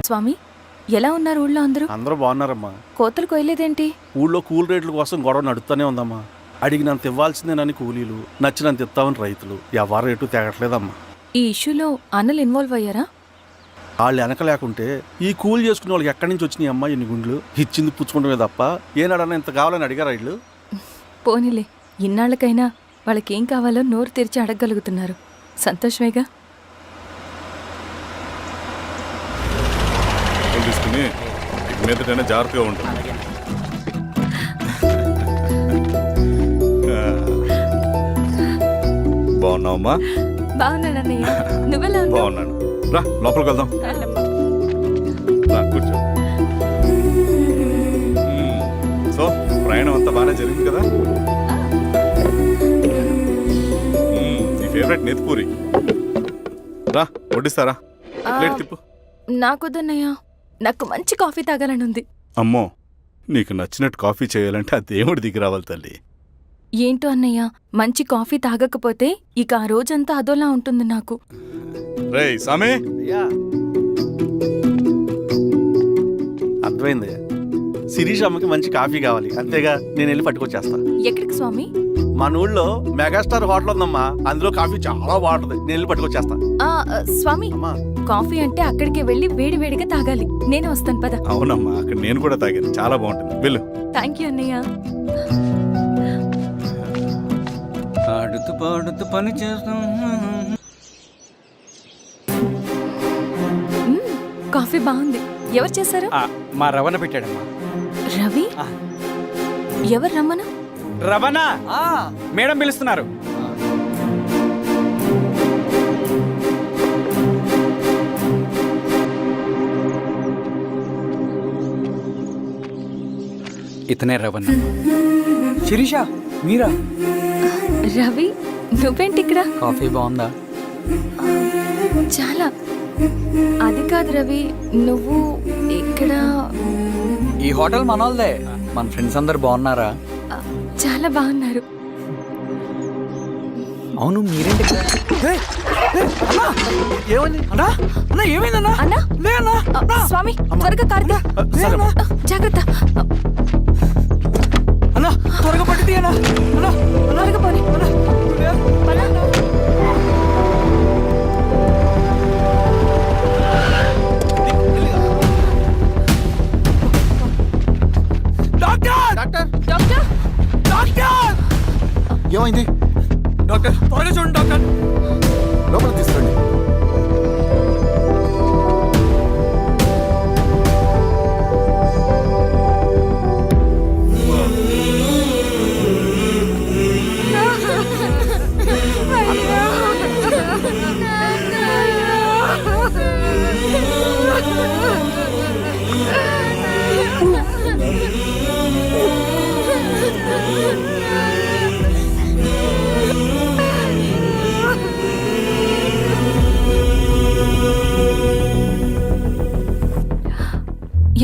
స్వామి, ఎలా ఉన్నారు ఊళ్ళో అందరూ? అందరూ బాగున్నారమ్మా. కోతలు కొయ్యలేదేంటి? ఊళ్ళో కూల్ రేట్ల కోసం గొడవ నడుస్తూనే ఉందమ్మా. అడిగినంత ఇవ్వాల్సిందేనని కూలీలు, నచ్చినంత ఇస్తామని రైతులు. ఎవరు రేటు తేగట్లేదమ్మా. ఈ ఇష్యూలో అన్నలు ఇన్వాల్వ్ అయ్యారా? వాళ్ళు వెనక లేకుంటే ఈ కూలి చేసుకునే వాళ్ళకి ఎక్కడి నుంచి వచ్చినాయి అమ్మా ఇన్ని గుండ్లు? ఇచ్చింది పుచ్చుకుంటమే తప్ప ఏనాడన్నా ఇంత కావాలని అడిగారా వీళ్ళు? పోనీలే, ఇన్నాళ్ళకైనా వాళ్ళకేం కావాలో నోరు తెరిచి అడగగలుగుతున్నారు. సంతోషమేగా. తీసుకుని మీదటైనా జాగ్రత్తగా ఉంటుంది. బాగున్నావమ్మా? బాగున్నానన్నయ్య, నువ్వెలా ఉన్నావు? బాగున్నాను. రా లోపలికి వెళ్దాం. రా కూర్చో. సో ప్రయాణం అంతా బాగానే జరిగింది కదా? నీ ఫేవరెట్ నెత్తిపూరి. రా వడ్డిస్తారా? ప్లేట్ తిప్పు. నాకొద్దన్నయ్య, నాకు మంచి కాఫీ తాగాలని ఉంది. అమ్మో, నీకు నచ్చినట్టు కాఫీ చేయాలంటే ఆ దేవుడి దిగి రావాలి తల్లి. ఏంటో అన్నయ్య, మంచి కాఫీ తాగకపోతే ఇక ఆ రోజంతా అదోలా ఉంటుంది నాకు. రేయ్ సామే, అర్థమైంది. శిరీష్ అమ్మకి మంచి కాఫీ కావాలి, అంతేగా నేను వెళ్ళి పట్టుకొచ్చేస్తా. ఎక్కడికి స్వామి? మన ఊళ్ళో మెగాస్టార్ హోటల్ ఉందమ్మా, అందులో కాఫీ చాలా బాగుంటుంది. నేను వెళ్ళి పట్టుకొచ్చేస్తా. స్వామి, కాఫీ అంటే అక్కడికే వెళ్ళి వేడి వేడిగా తాగాలి. నేను వస్తాను, పద. అవునమ్మా, అక్కడ నేను కూడా తాగాను, చాలా బాగుంటుంది. వెళ్ళు. థ్యాంక్ యూ అన్నయ్య. ఆడుతూ పాడుతూ పని చేస్తాం. కాఫీ బాగుంది. ఎవరు చేశారు? మా రవణ పెట్టాడమ్మా. రవి? ఎవరు రమ్మను? రవణ మేడం పిలుస్తున్నారు. ఇతనే రవణ. శిరీష, మీరా? రవి, నువ్వేంటి ఇక్కడ? కాఫీ బాగుందా? చాలా. అది కాదు రవి, నువ్వు ఇక్కడ? ఈ హోటల్ మనోల్దే. మన ఫ్రెండ్స్ అందరు బాగున్నారా? చాలా బాగున్నారు. అవును, మీరేంటి ఇక్కడ? ఏమైందన్నా? అన్నా, స్వామి త్వరగా కార్తీ. జాగ్రత్త అన్నా, త్వరగా పట్టి అన్నా. త్వరగా పోనీ.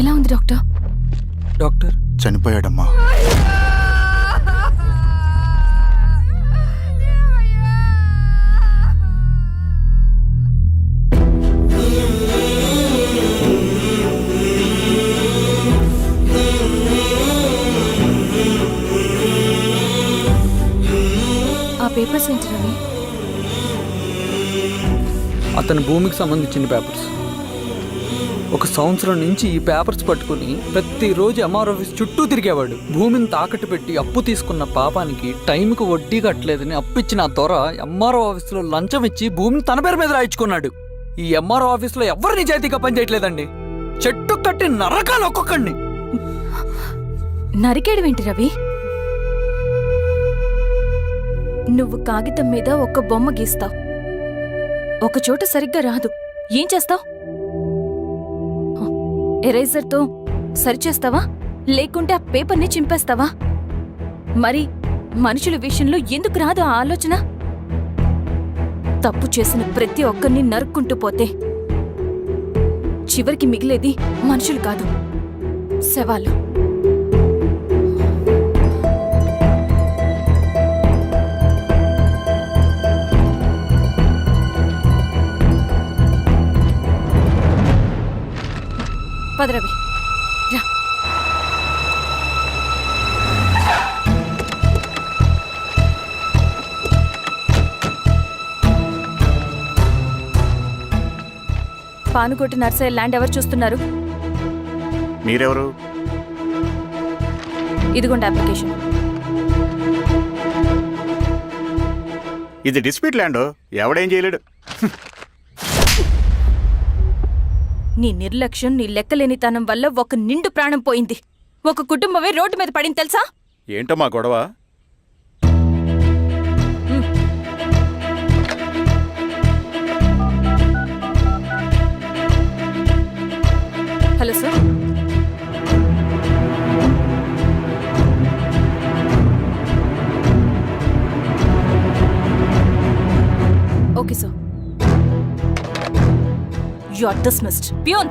ఎలా ఉంది డాక్టర్? డాక్టర్ చనిపోయాడమ్మా. ఆ పేపర్స్ ఏంటి రవి? అతని భూమికి సంబంధించిన పేపర్స్. ఒక సంవత్సరం నుంచి ఈ పేపర్స్ పట్టుకుని ప్రతిరోజు ఎంఆర్ ఆఫీస్ చుట్టూ తిరిగేవాడు. భూమిని తాకట్టు పెట్టి అప్పు తీసుకున్న పాపానికి టైంకి వడ్డీ కట్టలేదని అప్పిచ్చిన ఆ దొర ఎంఆర్ఓ ఆఫీస్లో లంచం ఇచ్చి భూమిని తన పేరు మీద రాయించుకున్నాడు. ఈ ఎంఆర్ఓ ఆఫీస్లో ఎవరు నిజాయితీగా పనిచేయట్లేదండి. చెట్టు కట్టి నరకాలు ఒక్కొక్కడిని. నరికేయడం రవి? నువ్వు కాగితం మీద ఒక బొమ్మ గీస్తావు, ఒక చోట సరిగ్గా రాదు, ఏం చేస్తావు? ఎరేజర్తో సరిచేస్తావా, లేకుంటే ఆ పేపర్ని చింపేస్తావా? మరి మనుషుల విషయంలో ఎందుకు రాదు ఆ ఆలోచన? తప్పు చేసిన ప్రతి ఒక్కరిని నరుక్కుంటూ పోతే చివరికి మిగిలేది మనుషులు కాదు, శవాలు. పదరవి రా. పానుకోటి నర్సయ్య ల్యాండ్ ఎవరు చూస్తున్నారు? మీరెవరు? ఇదిగోండి అప్లికేషన్. ఇది డిస్ప్యూట్ ల్యాండ్, ఎవడేం చేయలేడు. నీ నిర్లక్ష్యం, నీ లెక్కలేనితనం వల్ల ఒక నిండు ప్రాణం పోయింది. ఒక కుటుంబమే రోడ్డు మీద పడింది తెలుసా? ఏంటో మా గొడవ? Hello sir. Okay sir. You are dismissed. Peon,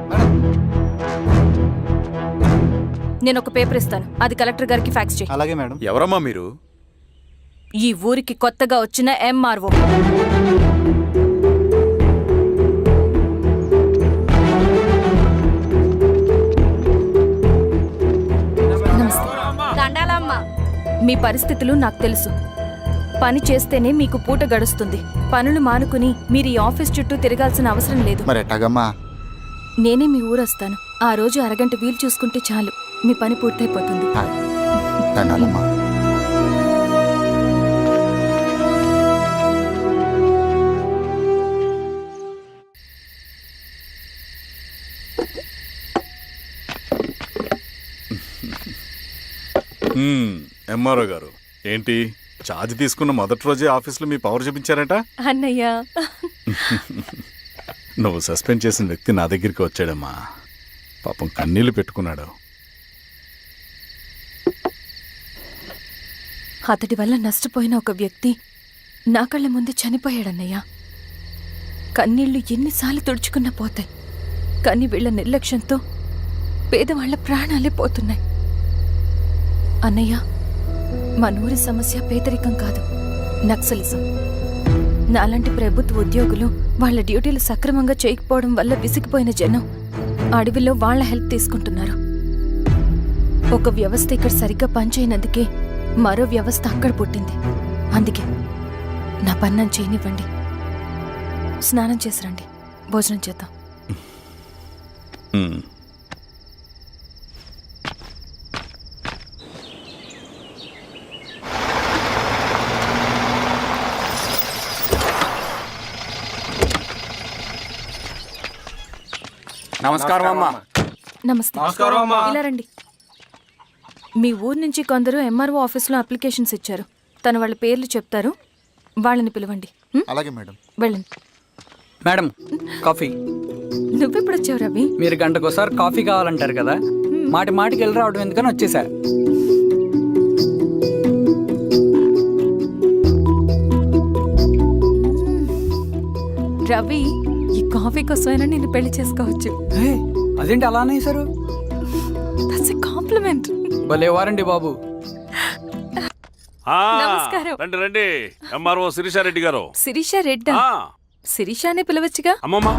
నేను ఒక పేపర్ ఇస్తాను, అది కలెక్టర్ గారికి ఫ్యాక్స్ చేయి. అలాగే మేడం. ఎవరమ్మా మీరు? ఈ ఊరికి కొత్తగా వచ్చిన ఎంఆర్ఓ. నమస్తే. మీ పరిస్థితులు నాకు తెలుసు. పని చేస్తేనే మీకు పూట గడుస్తుంది. పనులు మానుకుని మీరు ఈ ఆఫీస్ చుట్టూ తిరగాల్సిన అవసరం లేదు. మరి ఎట్టాగమ్మా? నేనే మీ ఊరొస్తాను. ఆ రోజు అరగంట వీలు చూసుకుంటే చాలు, మీ పని పూర్తయిపోతుంది. దండాలమ్మా. ఎంఆర్ఓ గారు, ఏంటి ఛార్జ్ తీసుకున్న మొదటి రోజే ఆఫీస్లో మీ పవర్ చూపించారట? అన్నయ్య, నువ్వు సస్పెండ్ చేసిన వ్యక్తి నా దగ్గరికి వచ్చాడమ్మా. పాపం కన్నీళ్లు పెట్టుకున్నాడు. అతడి వల్ల నష్టపోయిన ఒక వ్యక్తి నా కళ్ళ ముందు చనిపోయాడన్నయ్య. కన్నీళ్లు ఎన్నిసార్లు తుడుచుకున్నా పోతాయి, కానీ వీళ్ళ నిర్లక్ష్యంతో పేదవాళ్ల ప్రాణాలే పోతున్నాయి. అన్నయ్య, మనూరి సమస్య పేదరికం కాదు, నక్సలిజం. నాలాంటి ప్రభుత్వ ఉద్యోగులు వాళ్ళ డ్యూటీలు సక్రమంగా చేయకపోవడం వల్ల విసిగిపోయిన జనం అడవిలో వాళ్ల హెల్ప్ తీసుకుంటున్నారు. ఒక వ్యవస్థ ఇక్కడ సరిగ్గా పనిచేయనందుకే మరో వ్యవస్థ అక్కడ పుట్టింది. అందుకే నా పన్నం చేయనివ్వండి. స్నానం చేసిరండి, భోజనం చేద్దాం. నమస్కారం అమ్మా. నమస్తే. ఇలా రండి. మీ ఊరు నుంచి కొందరు ఎంఆర్ఓ ఆఫీస్లో అప్లికేషన్స్ ఇచ్చారు. తను వాళ్ళ పేర్లు చెప్తారు, వాళ్ళని పిలవండి. అలాగే మేడం. వెళ్ళండి. Madam, coffee. నువ్వెప్పుడు వచ్చావు రవి? మీరు గంటకోసారి కాఫీ కావాలంటారు కదా, మాటి మాటికి వెళ్ళి రావడం ఎందుకని వచ్చేసా. రవి, ఈ కాఫీ కోసమైనా నేను పెళ్లి చేసుకోవచ్చు. అదేంటి అలా అనేసారు? That's a compliment. భలేవారండి బాబు. ఆ, నమస్కారం. రండి రండి. ఎంఆర్ఓ శిరీషారెడ్డి గారు. శిరీష రెడ్డా? ఆ, శిరీష అనే పిలవచ్చుగా. అమ్మమ్మ,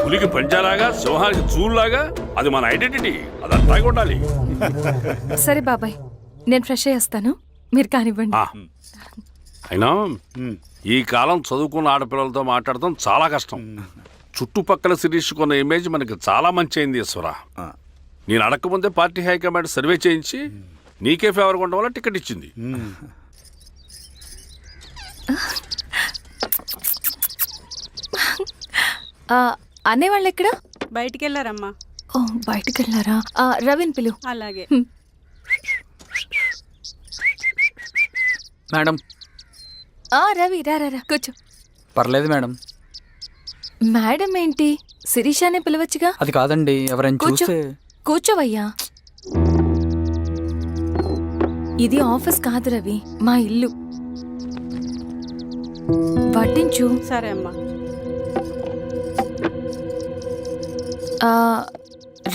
పులికి పంచాలాగా సింహానికి చూలాగా అది మన ఐడెంటిటీ, అదంతా ఉండాలి. సరే బాబాయ్, నేను ఫ్రెష్ అయ్యేస్తాను, మీరు కానివ్వండి. ఆ, అయినా ఈ కాలం చదువుకున్న ఆడపిల్లలతో మాట్లాడటం చాలా కష్టం. చుట్టుపక్కల శిరీషుకున్న ఇమేజ్ మనకి చాలా మంచి అయింది ఈశ్వర. నేను అడగకముందే పార్టీ హైకమాండ్ సర్వే చేయించి నీకే ఫేవర్గా ఉండడం వల్ల టికెట్ ఇచ్చింది. అనేవాళ్ళు ఎక్కడ? బయటికి వెళ్ళారమ్మా. ఓ, బయటికి వెళ్ళారా? రవిని పిలు. అలాగే. మేడం. రవి రా రా రా, కూర్చో. పర్లేదు మేడం. మేడం ఏంటి, శిరీషానే పిలవచ్చుగా. అది కాదండి, ఎవరైనా కూర్చో. చూస్తే. కూర్చోవయ్యా. ఇది ఆఫీస్ కాదు రవి, మా ఇల్లు. పట్టించు. సరే అమ్మా.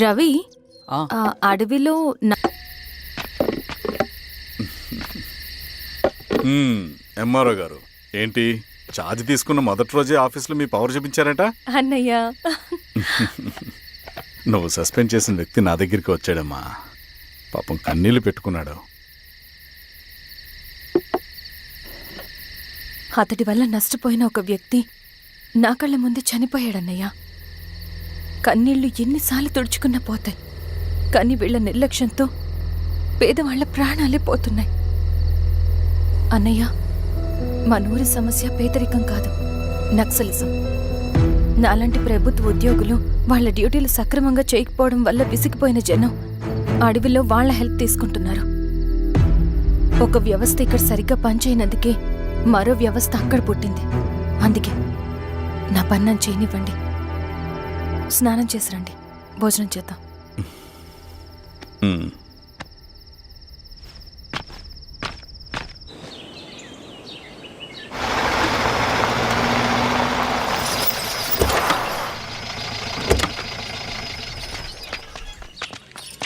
రవి, అడవిలో ఎంఆర్ఓ గారు ఏంటి ఛార్జ్ తీసుకున్న మొదటి రోజే ఆఫీస్లో మీ పవర్ చూపించారట? అన్నయ్య, నువ్వు సస్పెండ్ చేసిన వ్యక్తి నా దగ్గరికి వచ్చాడమ్మా. పాపం కన్నీళ్లు పెట్టుకున్నాడు. అతడి వల్ల నష్టపోయిన ఒక వ్యక్తి నా కళ్ళ ముందు చనిపోయాడన్నయ్య. కన్నీళ్లు ఎన్నిసార్లు తుడుచుకున్నా పోతాయి, కానీ వీళ్ళ నిర్లక్ష్యంతో పేదవాళ్ల ప్రాణాలే పోతున్నాయి. అన్నయ్య, మనూరి సమస్య పేదరికం కాదు, నక్సలిజం. నాలాంటి ప్రభుత్వ ఉద్యోగులు వాళ్ళ డ్యూటీలు సక్రమంగా చేయకపోవడం వల్ల విసిగిపోయిన జనం అడవిలో వాళ్ళ హెల్ప్ తీసుకుంటున్నారు. ఒక వ్యవస్థ ఇక్కడ సరిగ్గా పనిచేయనందుకే మరో వ్యవస్థ అక్కడ పుట్టింది. అందుకే నా పన్నం చేయనివ్వండి. స్నానం చేసి రండి, భోజనం చేద్దాం.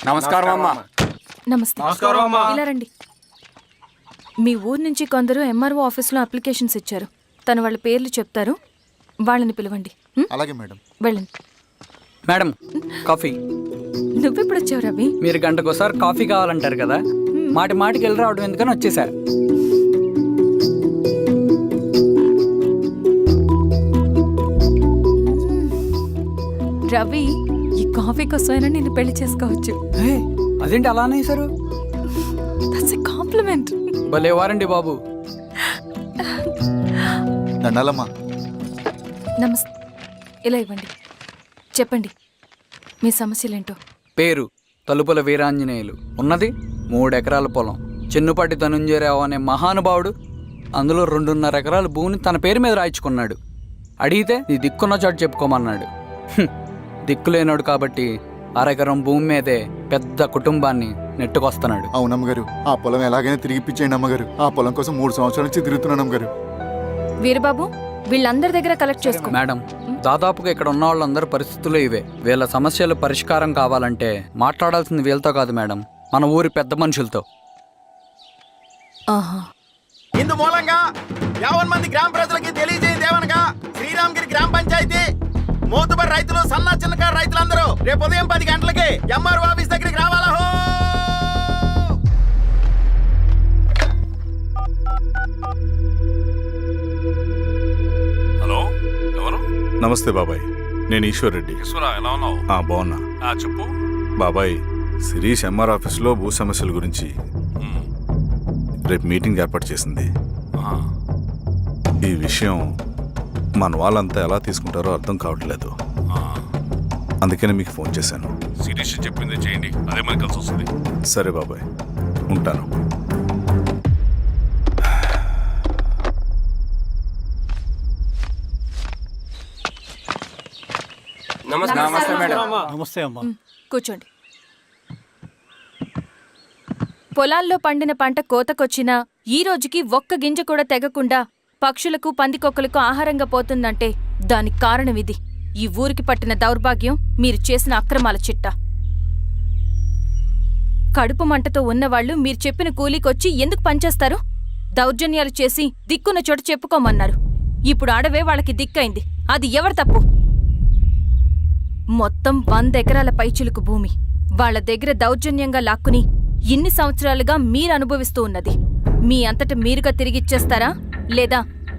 నమస్కారం అమ్మా. నమస్తే. ఇలా రండి. మీ ఊరు నుంచి కొందరు ఎంఆర్ఓ ఆఫీస్లో అప్లికేషన్స్ ఇచ్చారు. తను వాళ్ళ పేర్లు చెప్తారు, వాళ్ళని పిలవండి. అలాగే మేడం. వెళ్ళండి. Madam, coffee. నువ్వెప్పుడు వచ్చావు రవి? మీరు గంటకోసారి కాఫీ కావాలంటారు కదా, మాటి మాటికి వెళ్ళి రావడం ఎందుకని వచ్చేసా. రవి, ఈ కాఫీ కోసమైనా నేను పెళ్లి చేసుకోవచ్చు. అదేంటి అలా అనేసారు? That's a compliment. భలేవారండి బాబు. దండాలమ్మా. నమస్తే. ఇలా ఇవ్వండి. చెప్పండి, మీ సమస్యలేంటో. పేరు తలుపుల వీరాంజనేయులు. ఉన్నది 3 ఎకరాల పొలం. చెన్నుపాటి ధనుంజయరావు అనే మహానుభావుడు అందులో 2.5 ఎకరాల భూమిని తన పేరు మీద రాయించుకున్నాడు. అడిగితే నీ దిక్కున్న చోటు చెప్పుకోమన్నాడు. దిక్కులేనాడు కాబట్టి 1/2 ఎకరం భూమి మీదే పెద్ద కుటుంబాన్ని నెట్టుకొస్తున్నాడు. అవునమ్మగారు, ఆ పొలం ఎలాగైనా తిరిగిప్పించేయండి అమ్మగారు. ఆ పొలం కోసం 3 సంవత్సరాల నుంచి తిరుగుతున్నాను అమ్మగారు. వీరబాబు, వీళ్ళందరి దగ్గర కలెక్ట్ చేసుకో. మేడం, దాదాపుగా ఇక్కడ ఉన్న వాళ్ళందరూ పరిస్థితులు ఇవే. వీళ్ళ సమస్యలు పరిష్కారం కావాలంటే మాట్లాడాల్సింది వీళ్ళతో కాదు మేడం, మన ఊరి పెద్ద మనుషులతో. ఇందు మూలంగా 50 మంది గ్రామ ప్రజలకి తెలియజేయదేవనగా శ్రీరామగిరి గ్రామ పంచాయతీ మోతుబరి రైతులు, సన్న చిన్నకారు రైతులందరూ రేపు ఉదయం 10 గంటలకి ఎంఆర్ఓ ఆఫీస్ దగ్గరికి రావాలా. హలో, ఎవరు? నమస్తే బాబాయ్, నేను ఈశ్వర్ రెడ్డి. ఈశ్వరా, ఎలా ఉన్నావు? బాగున్నా. చెప్పు బాబాయ్, శిరీష్ ఎంఆర్ ఆఫీస్లో భూ సమస్యల గురించి రేపు మీటింగ్ ఏర్పాటు చేసింది. ఈ విషయం మన వాళ్ళంతా ఎలా తీసుకుంటారో అర్థం కావట్లేదు. అందుకనే మీకు ఫోన్ చేశాను. శిరీష్ చెప్పింది చేయండి, అదే మనకి కలిసి వస్తుంది. సరే బాబాయ్, ఉంటాను. నమస్తే మేడం. నమస్తే అమ్మా. కూర్చోండి. పొలాల్లో పండిన పంట కోతకొచ్చినా ఈ రోజుకి ఒక్క గింజ కూడా తెగకుండా పక్షులకు పందికొక్కలకు ఆహారంగా పోతుందంటే దానికి కారణమిది. ఈ ఊరికి పట్టిన దౌర్భాగ్యం మీరు చేసిన అక్రమాల చిట్టా. కడుపు మంటతో ఉన్నవాళ్లు మీరు చెప్పిన కూలీకొచ్చి ఎందుకు పనిచేస్తారు? దౌర్జన్యాలు చేసి దిక్కున్న చోట చెప్పుకోమన్నారు. ఇప్పుడు ఆడవే వాళ్ళకి దిక్కైంది. అది ఎవరి తప్పు? మొత్తం 100 ఎకరాల పైచిలుకు భూమి వాళ్ళ దగ్గర దౌర్జన్యంగా లాక్కుని ఇన్ని సంవత్సరాలుగా మీరు అనుభవిస్తూ ఉన్నది. మీ అంతట మీరుగా తిరిగిచ్చేస్తారా లేదా